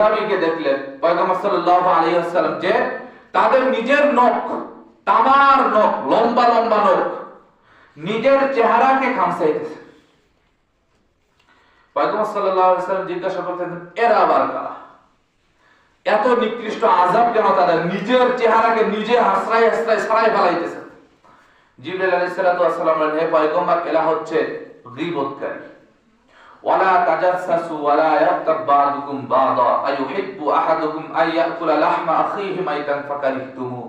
সাহাবীকে দেখলেন পয়গম্বর সাল্লাল্লাহু আলাইহি ওয়াসাল্লাম যে তাদের নিজের নখ, তামার নখ, লম্বা লম্বা নখ নিজের চেহারাকে খামসাইতেছে। পয়গম্বর সাল্লাল্লাহু আলাইহি ওয়াসাল্লাম জিজ্ঞাসা করতেন, এরা আবার কারা? এত নিকৃষ্ট আযাব কেন তাদের নিজের চেহারাকে নিজে হাসরায় হাসরায় ছাড়াই ফেলাইতেছে? জিবরাইল আলাইহিস সালাতু ওয়াস সালাম বলেন, হে পয়গম্বর, এরা হচ্ছে গীবতকারী। ওয়ালা তাজাসসু ওয়ালা ইয়াগতাব বা'দুকুম বা'দা আইয়ুহিব্বু আহাদুকুম আইয়াকুলা লাহমা আখিহি মাইতান ফাকারিহতুমু।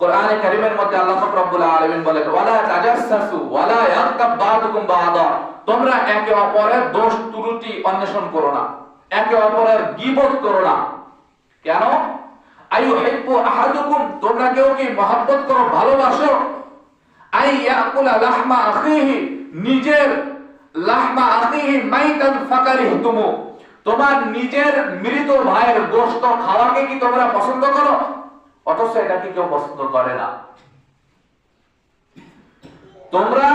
কোরআনে কারীমের মধ্যে আল্লাহ পাক রব্বুল আলামিন বলেন, ওয়ালা তাজাসসু ওয়ালা ইয়াগতাব বা'দুকুম বা'দা, তোমরা একে অপরের দোষ ত্রুটি অন্বেষণ করো না, একে অপরের গীবত করো না। কেন? আইয়ুহিব্বু আহাদুকুম, তোমরা কেউ কি মহব্বত করো, ভালোবাসো, আইয়াকুলা লাহমা আখিহি, নিজের লাহমা আখিহি মাইতান ফাকারিহতুমু, তোমার নিজের মৃত ভাইয়ের গোশত খাওয়াকে কি তোমরা পছন্দ করো? অথচ এটা কি কেউ পছন্দ করে না। তোমরা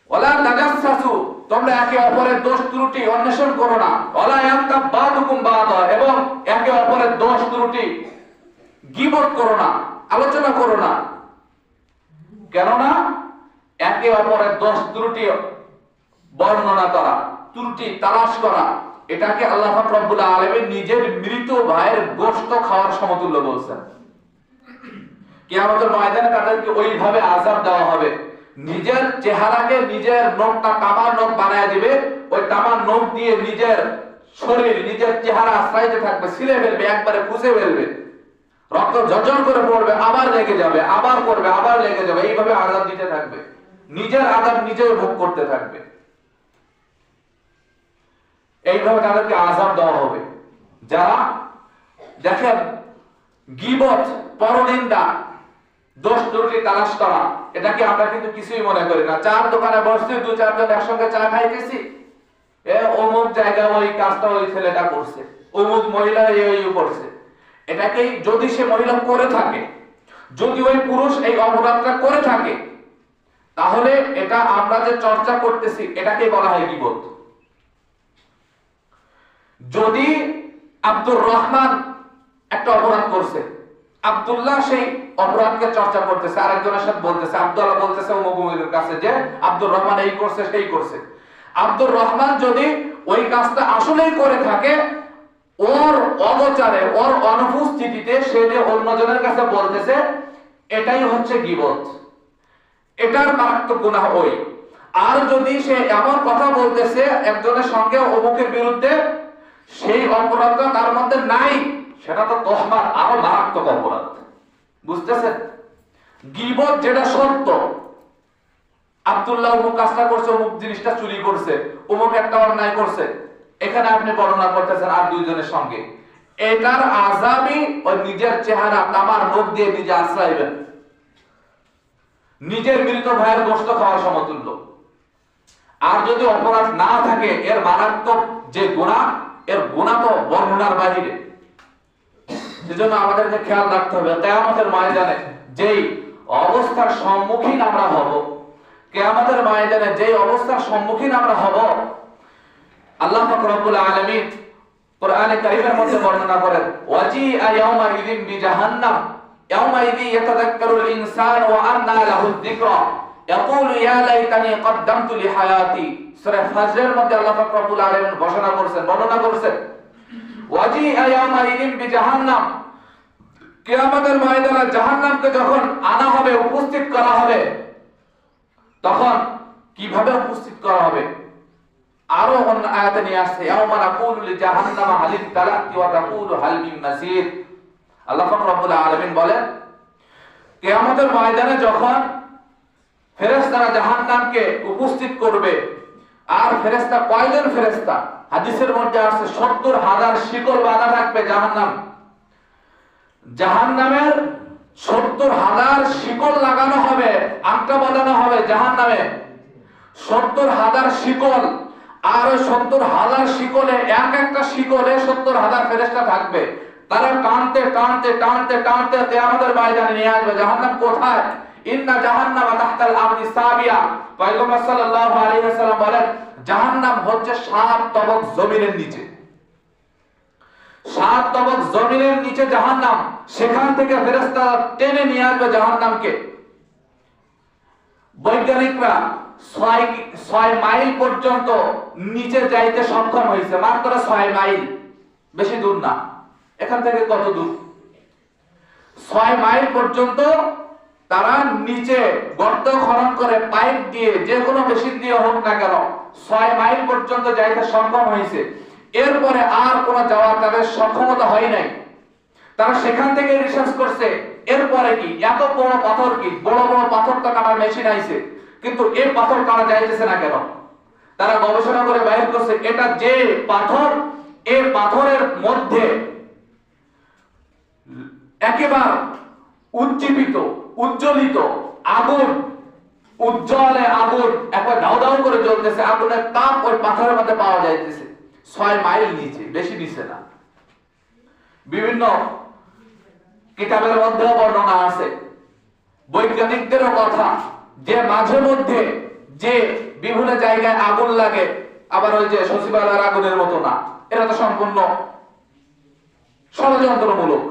ওয়ালা তাজাসসু, তোমরা একে অপরের দোষ ত্রুটি অন্বেষণ করো না, ওয়ালা ইয়াগতাব বা'দুকুম বা'দা, এবং একে অপরের দোষ ত্রুটি গীবত করো না, আলোচনা করো না। কেননা একে অপরের দোষ ত্রুটি বর্ণনা করা, ত্রুটি তালাশ করা, এটাকে আল্লাহ পাক রব্বুল আলামিন নিজের মৃত ভাইয়ের গোশত খাওয়ার সমতুল্য বলছেন। কিয়ামতের ময়দানে তাদেরকে ওইভাবে আযাব দেওয়া হবে, নিজের চেহারাকে নিজের নখটা তামার নখ বানায় দিবে, ওই তামার নখ দিয়ে নিজের শরীর, নিজের চেহারা আশ্রাইতে থাকবে, ছিলে ফেলবে, একবারে পুষে ফেলবে, রক্ত ঝরঝর করে পড়বে, আবার লেগে যাবে, আবার করবে, আবার লেগে যাবে, এইভাবে আযাব দিতে থাকবে, নিজের আযাব নিজেই ভোগ করতে থাকবে। এইভাবে তাদেরকে আযাব দেওয়া হবে। যারা দেখেন গীবত, পরনিন্দা, দোষ ত্রুটি তালাশ করা, এটাকে আমরা কিন্তু কিছুই মনে করি না। চার দোকানে বসছি, দু চারজন একসঙ্গে চা খাইতেছি, অমুক জায়গায় ওই কাজটা ওই ছেলেটা করছে, অমুক মহিলা এই করছে, এটাকে যদি সে মহিলা করে থাকে, যদি ওই পুরুষ এই অপরাধটা করে থাকে, তাহলে এটা আমরা যে চর্চা করতেছি এটাকে বলা হয় গীবত। যদি আব্দুর রহমান একটা অপরাধ করছে, আব্দুল্লাহ সেই অপরাধকে চর্চা করতেছে, আরেকজনের সাথে বলতেছে, আব্দুল্লাহ বলতেছে অমুক অমুকের কাছে যে আব্দুর রহমান এই করছে সেই করছে। আব্দুর রহমান যদি ওই কাজটা আসলেই করে থাকে, ওর অগোচরে, ওর অনুপস্থিতিতে সে যে অন্যজনের কাছে বলতেছে, এটাই হচ্ছে গীবত, এটার মারাত্মক গুনাহ ওই। আর যদি সে এমন কথা বলতেছে একজনের সঙ্গে অমুকের বিরুদ্ধে, সেই অপরাধটা তার মধ্যে নাই, সেটা তো তহমাত, আরো মারাত্মক অপরাধ। বুঝতেছেন? গীবত যেটা সত্য, আব্দুল্লাহ অমুক কাজটা করছে, অমুক জিনিসটা চুরি করছে, অমুক একটা অন্যায় করছে, এখানে আপনি বর্ণনা করতেছেন আর দুইজনের সঙ্গে, এটার আযাবই ওই নিজের চেহারা তামার নখ দিয়ে নিজে আশ্রাইবেন, নিজের মৃত ভাইয়ের গোশত খাওয়ার সমতুল্য। আর যদি অপরাধ না থাকে, এর মারাত্মক যে গুনাহ, এর গুনাহ তো বর্ণনার বাহিরে। সেজন্য আমাদেরকে খেয়াল রাখতে হবে, কিয়ামতের ময়দানে যেই অবস্থার সম্মুখীন আমরা হব, কিয়ামতের ময়দানে যেই অবস্থার সম্মুখীন আমরা হব, আল্লাহ পাক রব্বুল আলামিন কোরআনে কারীমের মধ্যে বর্ণনা করেন, ওয়াজিআ ইয়াওমা ইযিন বিজাহান্নাম ইয়াওমা ইযি ইয়াতাযাক্কারুল ইনসানু ওয়া আন্না লাহুদ যিকরা ইয়াকুলু ইয়া লাইতানি কদ্দামতু লিহায়াতি। সূরা ফাজরের মধ্যে আল্লাহ পাক রব্বুল আলামিন ঘোষণা করেছেন, বর্ণনা করেছেন, ওয়াজিআ ইয়াওমা ইযিন বিজাহান্নাম, কিয়ামতের ময়দানে জাহান্নামকে যখন আনা হবে, উপস্থিত করা হবে, তখন কিভাবে উপস্থিত করা হবে? আরো অন্য আয়াতে নিয়ে আসছে, ইয়াওমা নাকুলু লিজাহান্নামা হালিম তালাতি ওয়া তাকুলু হাল মিন মাসির। আল্লাহ পাক রব্বুল আলামিন বলেন, কিয়ামতের ময়দানে যখন ফেরেশতারা জাহান্নামকে উপস্থিত করবে, আর ফেরেশতা কয়জন ফেরেশতা? হাদিসের মধ্যে আছে ৭০,০০০ শিকল বাঁধা থাকবে জাহান্নাম, জাহান্নামের ৭০,০০০ শিকল লাগানো হবে, আংটা বাঁধানো হবে জাহান্নামে, ৭০,০০০ শিকল। আর ওই ৭০,০০০ শিকলে, এক একটা শিকলে ৭০,০০০ ফেরেশতা থাকবে, তারা টানতে টানতে টানতে টানতে কিয়ামতের ময়দানে নিয়ে আসবে। জাহান্নাম কোথায়? ইন্না জাহান্নামা তাহতাল আরদি সাবিয়া। পয়গম্বর সাল্লাল্লাহু আলাইহি ওয়াসাল্লাম বলেন, জাহান্নাম হচ্ছে ৭ তবক জমিনের নিচে। 7 তবক জমিনের নিচে জাহান্নাম, সেখান থেকে ফেরেশতারা টেনে নিয়ে আসবে জাহান্নামকে। বৈজ্ঞানিকরা 6 মাইল পর্যন্ত নিচে যাইতে সক্ষম হয়েছে, মাত্র 6 মাইল, বেশি দূর না। এখান থেকে কত দূর? 6 মাইল পর্যন্ত তারা নিচে গর্ত খনন করে পাইপ দিয়ে, যে কোনো মেশিন দিয়ে হোক না কেন, 6 মাইল পর্যন্ত যাইতে সক্ষম হয়েছে। এরপরে আর কোনো যাওয়ার তাদের সক্ষমতা হয় নাই। তারা সেখান থেকে রিসার্চ করছে এরপরে কি, এত বড় পাথর, কি বড় বড় পাথর তো কাটার মেশিন আইছে, কিন্তু এই পাথর কাটা যাইতেছে না কেন? তারা গবেষণা করে বাইর করছে এটা যে পাথর, এই পাথরের মধ্যে একেবারে উজ্জীবিত উজ্জ্বলিত আগুন, উজ্জ্বলে আগুন একবার দাও দাও করে জ্বলতেছে, আগুনের তাপ ওই পাথরের মধ্যে পাওয়া যাইতেছে 6 মাইল নিচে, বেশি নিচে না। বিভিন্ন কিতাবের মধ্যে বর্ণনা আছে, বৈজ্ঞানিকদেরও কথা, যে মাঝে মধ্যে যে বিভিন্ন জায়গায় আগুন লাগে, আবার ওই যে সচিবালয়ের আগুনের মতো না, এটা তো সম্পূর্ণ ষড়যন্ত্রমূলক।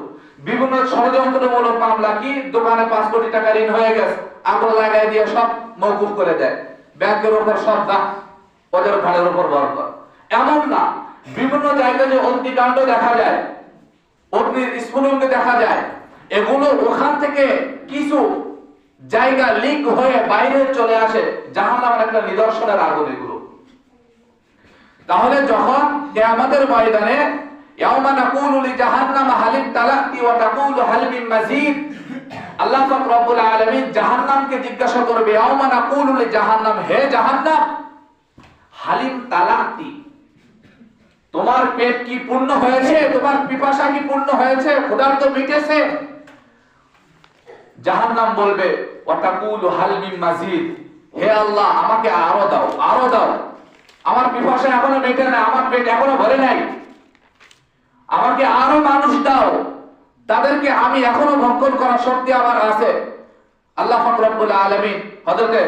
বিভিন্ন ষড়যন্ত্রমূলক মামলা কি, দোকানে 5 কোটি টাকা ঋণ হয়ে গেছে, আগুন লাগাই দিয়ে সব মওকুফ করে দেয়, ব্যাংকের উপর সব দাম ওদের ঘাড়ের উপর বরকত। এমন না, বিভিন্ন জায়গায় যে অগ্নিকাণ্ড দেখা যায়, অগ্নির স্ফুলিঙ্গ দেখা যায়, এগুলো ওখান থেকে কিছু জায়গা লিক হয়ে বাইরে চলে আসে, জাহান্নামের একটা নিদর্শনের আগুন এগুলো। তাহলে যখন কিয়ামতের ময়দানে ইয়াউমা নাকুলু লিজাহান্নাম হালিম তালাতি ওয়া তাকুলু হাল মিন মাজিদ, আল্লাহ পাক রব্বুল আলামিন জাহান্নামকে জিজ্ঞাসা করবে, ইয়াউমা নাকুলু লিজাহান্নাম, হে জাহান্নাম, হালিম তালাতি, তোমার পেট কি পূর্ণ হয়েছে, তোমার পিপাসা কি পূর্ণ হয়েছে, ক্ষুধার্ত মিটেছে? জাহান্নাম বলবে ওয়া তাকুলু হাল মিন মাজিদ, হে আল্লাহ আমাকে আরো দাও, আরো দাও, আমার পিপাসা এখনো মেটে না, আমার পেট এখনো ভরে নাই, আমাকে আরো মানুষ দাও, তাদেরকে আমি এখনো ভক্ষণ করার শক্তি আমার আছে। আল্লাহ পাক রব্বুল আলামিন হযরতে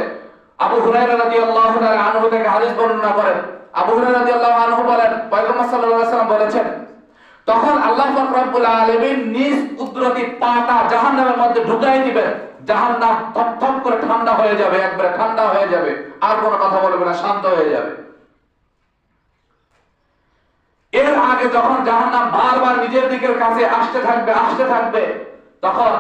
আবু হুরায়রা রাদিয়াল্লাহু তাআলা আনহু থেকে হাদিস বর্ণনা করেন, আবু হুরায়রা রাদিয়াল্লাহু আনহু বলেন, পয়গম্বর সাল্লাল্লাহু আলাইহি ওয়াসাল্লাম বলেছেন, তখন আল্লাহ পাক রব্বুল আলামিন নিজ কুদরতি পাটা জাহান্নামের মধ্যে ঢুকাই দিবেন, জাহান্নাম থপথপ করে ঠান্ডা হয়ে যাবে, একবারে ঠান্ডা হয়ে যাবে, আর কোনো কথা বলবে না, শান্ত হয়ে যাবে। এর আগে যখন জাহান্নাম বারবার নিজের দিকের কাছে আসতে থাকবে, তখন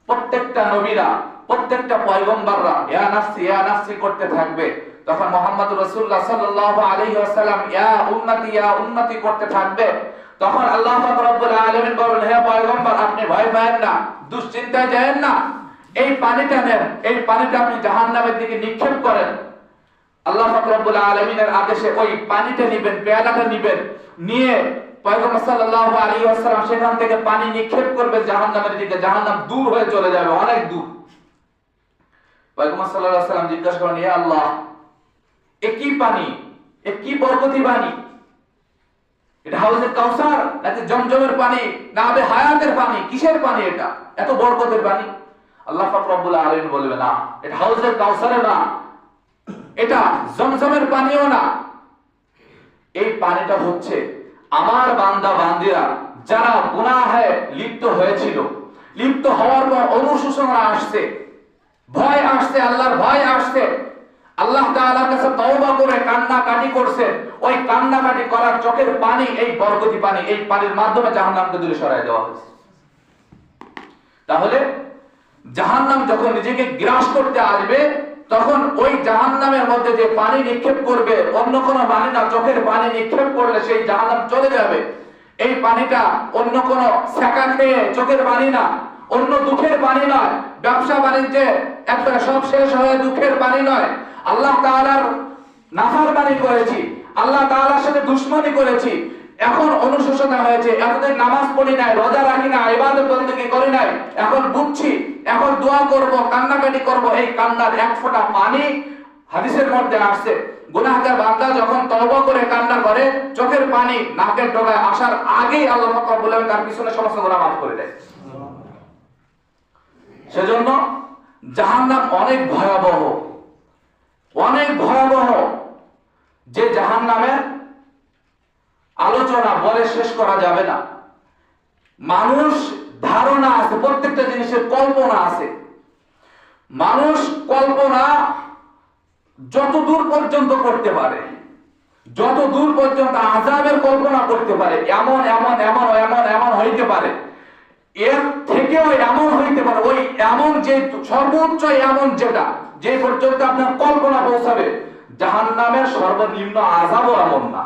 প্রত্যেকটা নবীরা, প্রত্যেকটা পয়গম্বররা ইয়া নাফসি করতে থাকবে। তখন মুহাম্মদুর রাসূলুল্লাহ সাল্লাল্লাহু আলাইহি ওয়াসাল্লাম ইয়া উম্মতি করতে থাকবে। তখন আল্লাহ পাক রব্বুল আলামিন বলেন, হে পয়গম্বর, আপনি ভয় পাবেন না, দুশ্চিন্তায় যাবেন না, এই পানিটা নেন, এই পানিটা আপনি জাহান্নামের দিকে নিক্ষেপ করেন। আল্লাহ পাক রব্বুল আলামিনের আদেশে ওই পানিটা নেবেন, পেয়ালাটা নেবেন, নিয়ে পয়গম্বর সাল্লাল্লাহু আলাইহি ওয়াসাল্লাম সেখান থেকে পানি নিক্ষেপ করবেন জাহান্নামের দিকে, জাহান্নাম দূর হয়ে চলে যাবে, অনেক দূর। পয়গম্বর সাল্লাল্লাহু আলাইহি ওয়াসাল্লাম জিজ্ঞাসা করেন, ইয়া আল্লাহ, এ কি পানি, এ কি বরকতি পানি? এটা হাউজে কাউসার নাকি জমজমের পানি, না আবে হায়াতের পানি, কিসের পানি এটা, এত বরকতের পানি? আল্লাহ পাক রব্বুল আলামিন বলবেন, না, এটা হাউজে কাউসারের না, এটা জমজমের পানিও না, এই পানিটা হচ্ছে আমার বান্দা বান্দিরা যারা গুনাহে লিপ্ত হয়েছিল, লিপ্ত হওয়ার পর অনুশোচনা আসছে, ভয় আসছে, আল্লাহর ভয় আসছে, আল্লাহ তাআলার কাছে তওবা করে কান্নাকাটি করছে, ওই কান্নাকাটি করার চোখের পানি, এই বরকতি পানি, এই পানির মাধ্যমে জাহান্নামকে দূরে সরায় দেওয়া হয়েছে। তাহলে জাহান্নাম যখন নিজেকে গ্রাস করতে আসবে, তখন ওই জাহান্নামের মধ্যে যে পানি নিক্ষেপ করবে, অন্য কোনো পানি না, চোখের পানি নিক্ষেপ করলে সেই জাহান্নাম চলে যাবে। এই পানিটা অন্য কোনো সেকা খেয়ে চোখের পানি না, অন্য দুঃখের পানি নয়, ব্যবসা বাণিজ্যে একটা সব শেষ হয়ে দুঃখের পানি নয়, আল্লাহ তাআলার নাফরমানি করেছি, আল্লাহ তাআলার সাথে দুশমনি করেছি, এখন অনুশোচনা হয়েছে, এতদিন নামাজ পড়ি নাই, রোজা রাখি না, ইবাদত বন্দেগী করি নাই, এখন বুঝছি, এখন দোয়া করব, কান্নাকাটি করব, এই কান্নার এক ফোঁটা পানি হাদিসের মধ্যে আসছে, গুনাহগার বান্দা যখন তওবা করে কান্না করে, চোখের পানি নাকের ডগায় আসার আগেই আল্লাহ পাক রব্বুল আলামিন তার পিছনে সমস্ত গুনাহ মাফ করে দেয়। সেজন্য জাহান্নাম অনেক ভয়াবহ, অনেক ভয়াবহ, যে জাহান্নামের আলোচনা বলে শেষ করা যাবে না। মানুষ ধারণা আছে, প্রত্যেকটা জিনিসের কল্পনা আছে। মানুষ কল্পনা যত দূর পর্যন্ত করতে পারে, যত দূর পর্যন্ত আযাবের কল্পনা করতে পারে, এমন এমন এমন এমন এমন হইতে পারে, এর থেকেও এমন হইতে পারে, ওই এমন যে সর্বোচ্চ এমন যেটা যে পর্যন্ত আপনার কল্পনা পৌঁছাবে, জাহান্নামের সর্বনিম্ন আযাবও এমন না।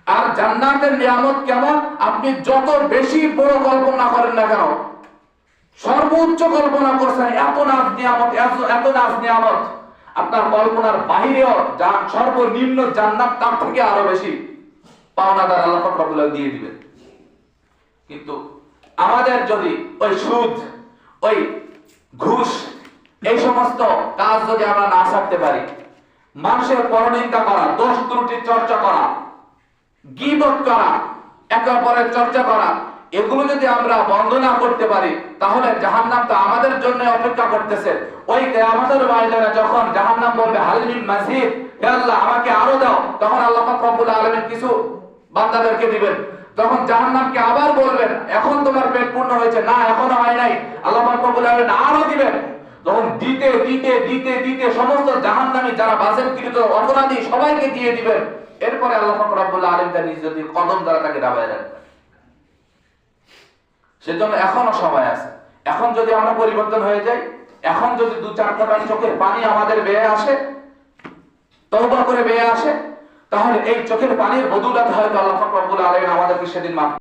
আর জান্নাতের নিয়ামত কেমন, আপনি যত বেশি বড় কল্পনা করেন না কেন, সর্বোচ্চ কল্পনা করছেন, এত নাজ নিয়ামত, এত নাজ নিয়ামত, আপনার কল্পনার বাহিরেও সর্বনিম্ন জান্নাত তার থেকে আরো বেশি পাওনাদার আল্লাহ পাক রব্বুল আলামিন দিয়ে দিবেন। কিন্তু আমাদের যদি ওই সুদ, ওই ঘুষ, এই সমস্ত কাজ যদি আমরা না ছাড়তে পারি, মানুষের পরনিন্দা করা, দোষ ত্রুটি চর্চা করা, গীবত করা, একে অপরের চর্চা করা, এগুলো যদি আমরা বন্ধ না করতে পারি, তাহলে জাহান্নাম তো আমাদের জন্য অপেক্ষা করতেছে। ওই কিয়ামতের ময়দানে যখন জাহান্নাম বলবে হাল মিন মাজিদ, হে আল্লাহ আমাকে আরো দাও, তখন আল্লাহ পাক রব্বুল আলামিন কিছু বান্দাদেরকে দিবেন। তখন জাহান্নামকে আবার বলবেন এখন তোমার পেট পূর্ণ হয়েছে, না এখনো হয় নাই, আল্লাহ পাক রব্বুল আলামিন আরো দিবেন। তখন দিতে দিতে দিতে দিতে সমস্ত জাহান্নামী যারা বাজেবকৃত অপরাধী সবাইকে দিয়ে দিবেন। এরপরে আল্লাহ পাক রব্বুল আলামিন তার নিজ কদম দ্বারা তাকে দাবায় রাখবেন। সেজন্য এখনো সময় আছে। এখন যদি আমরা পরিবর্তন হয়ে যাই, এখন যদি 2-4 ফোঁটা চোখের পানি আমাদের বেয়ে আসে, তওবা করে বেয়ে আসে, তাহলে এই চোখের পানির বদৌলতে হয়তো আল্লাহ পাক রব্বুল আলামিন আমাদেরকে সেদিন মাফ